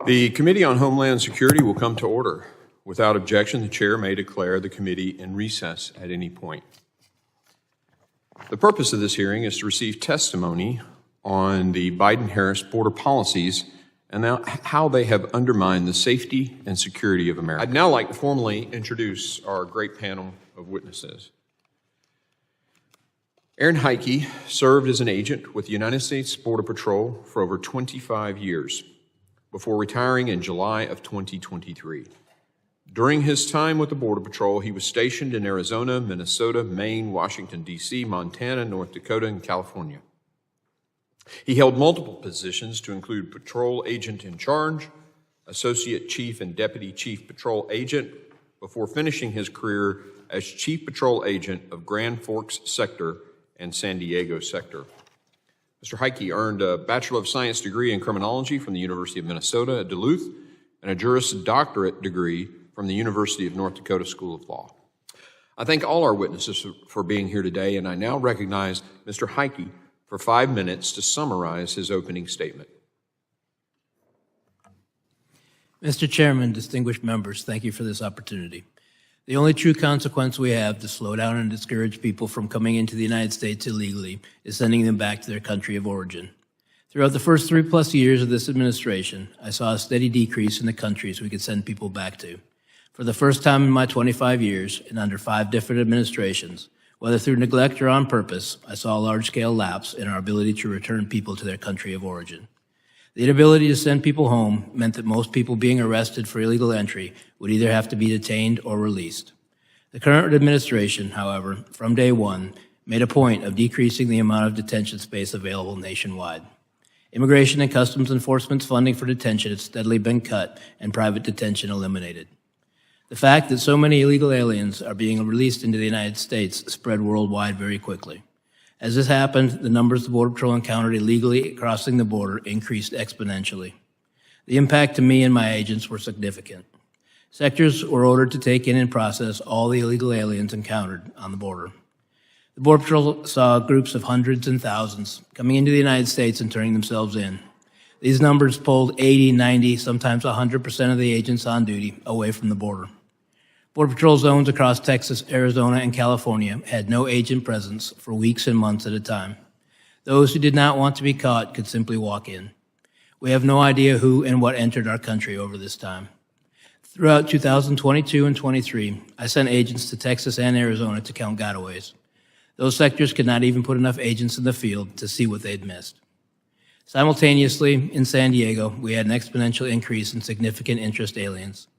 The Committee on Homeland Security will come to order. Without objection, the chair may declare the committee in recess at any point. The purpose of this hearing is to receive testimony on the Biden-Harris border policies and how they have undermined the safety and security of America. I'd now like to formally introduce our great panel of witnesses. Aaron Heitke served as an agent with the United States Border Patrol for over 25 years before retiring in July of 2023. During his time with the Border Patrol, he was stationed in Arizona, Minnesota, Maine, Washington, D.C., Montana, North Dakota, and California. He held multiple positions to include Patrol Agent in Charge, Associate Chief and Deputy Chief Patrol Agent, before finishing his career as Chief Patrol Agent of Grand Forks Sector and San Diego Sector. Mr. Heitke earned a Bachelor of Science degree in Criminology from the University of Minnesota at Duluth and a Juris Doctorate degree from the University of North Dakota School of Law. I thank all our witnesses for being here today, and I now recognize Mr. Heitke for 5 minutes to summarize his opening statement. Mr. Chairman, distinguished members, thank you for this opportunity. The only true consequence we have to slow down and discourage people from coming into the United States illegally is sending them back to their country of origin. Throughout the first 3+ years of this administration, I saw a steady decrease in the countries we could send people back to. For the first time in my 25 years, and under 5 different administrations, whether through neglect or on purpose, I saw a large-scale lapse in our ability to return people to their country of origin. The inability to send people home meant that most people being arrested for illegal entry would either have to be detained or released. The current administration, however, from day one, made a point of decreasing the amount of detention space available nationwide. Immigration and Customs Enforcement's funding for detention has steadily been cut and private detention eliminated. The fact that so many illegal aliens are being released into the United States spread worldwide very quickly. As this happened, the numbers the Border Patrol encountered illegally crossing the border increased exponentially. The impact to me and my agents were significant. Sectors were ordered to take in and process all the illegal aliens encountered on the border. The Border Patrol saw groups of hundreds and thousands coming into the United States and turning themselves in. These numbers pulled 80, 90, sometimes 100% of the agents on duty away from the border. Border Patrol zones across Texas, Arizona, and California had no agent presence for weeks and months at a time. Those who did not want to be caught could simply walk in. We have no idea who and what entered our country over this time. Throughout 2022 and 23, I sent agents to Texas and Arizona to count gotaways. Those sectors could not even put enough agents in the field to see what they'd missed. Simultaneously, in San Diego, we had an exponential increase in significant interest aliens.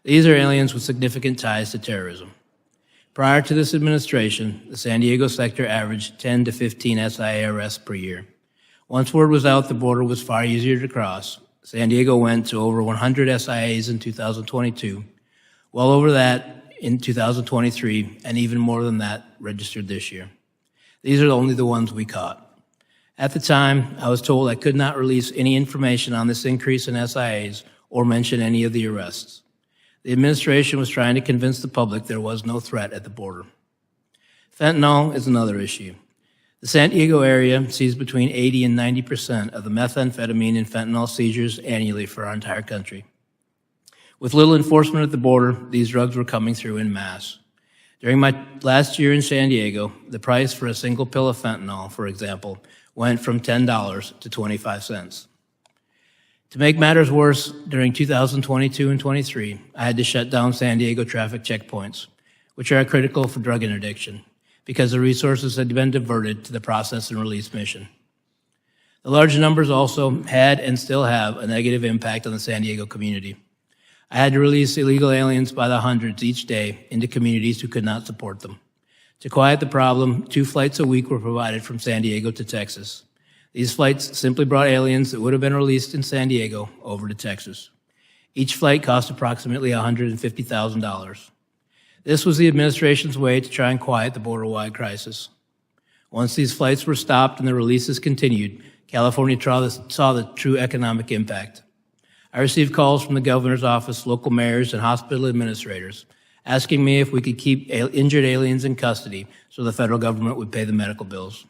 These are aliens with significant ties to terrorism. Prior to this administration, the San Diego sector averaged 10 to 15 SIA arrests per year. Once word was out the border was far easier to cross, San Diego went to over 100 SIAs in 2022, well over that in 2023, and even more than that registered this year. These are only the ones we caught. At the time, I was told I could not release any information on this increase in SIAs or mention any of the arrests. The administration was trying to convince the public there was no threat at the border. Fentanyl is another issue. The San Diego area sees between 80 and 90% of the methamphetamine and fentanyl seizures annually for our entire country. With little enforcement at the border, these drugs were coming through en masse. During my last year in San Diego, the price for a single pill of fentanyl, for example, went from $10 to 25 cents. To make matters worse, during 2022 and 23, I had to shut down San Diego traffic checkpoints, which are critical for drug interdiction, because the resources had been diverted to the process and release mission. The large numbers also had and still have a negative impact on the San Diego community. I had to release illegal aliens by the hundreds each day into communities who could not support them. To quiet the problem, 2 flights a week were provided from San Diego to Texas. These flights simply brought aliens that would have been released in San Diego over to Texas. Each flight cost approximately $150,000. This was the administration's way to try and quiet the border-wide crisis. Once these flights were stopped and the releases continued, California saw the true economic impact. I received calls from the governor's office, local mayors, and hospital administrators asking me if we could keep injured aliens in custody so the federal government would pay the medical bills.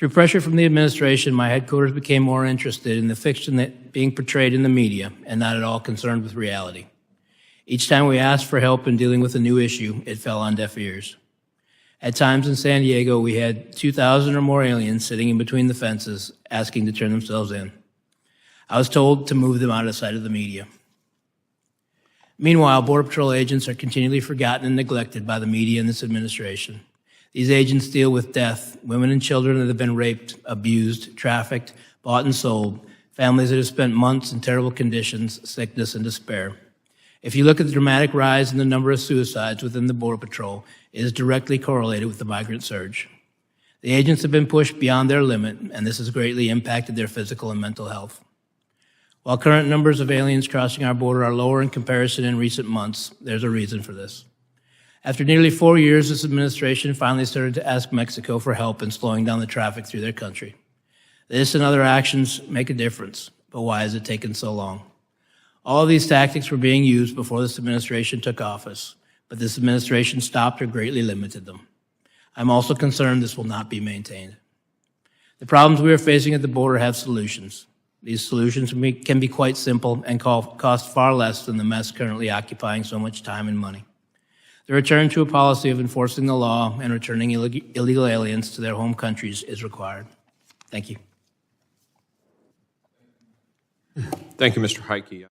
Through pressure from the administration, my headquarters became more interested in the fiction that being portrayed in the media and not at all concerned with reality. Each time we asked for help in dealing with a new issue, it fell on deaf ears. At times in San Diego, we had 2,000 or more aliens sitting in between the fences asking to turn themselves in. I was told to move them out of sight of the media. Meanwhile, Border Patrol agents are continually forgotten and neglected by the media and this administration. These agents deal with death, women and children that have been raped, abused, trafficked, bought and sold, families that have spent months in terrible conditions, sickness, and despair. If you look at the dramatic rise in the number of suicides within the Border Patrol, it is directly correlated with the migrant surge. The agents have been pushed beyond their limit, and this has greatly impacted their physical and mental health. While current numbers of aliens crossing our border are lower in comparison in recent months, there's a reason for this. After nearly 4 years, this administration finally started to ask Mexico for help in slowing down the traffic through their country. This and other actions make a difference, but why has it taken so long? All of these tactics were being used before this administration took office, but this administration stopped or greatly limited them. I'm also concerned this will not be maintained. The problems we are facing at the border have solutions. These solutions can be quite simple and cost far less than the mess currently occupying so much time and money. The return to a policy of enforcing the law and returning illegal aliens to their home countries is required. Thank you. Thank you, Mr. Heitke.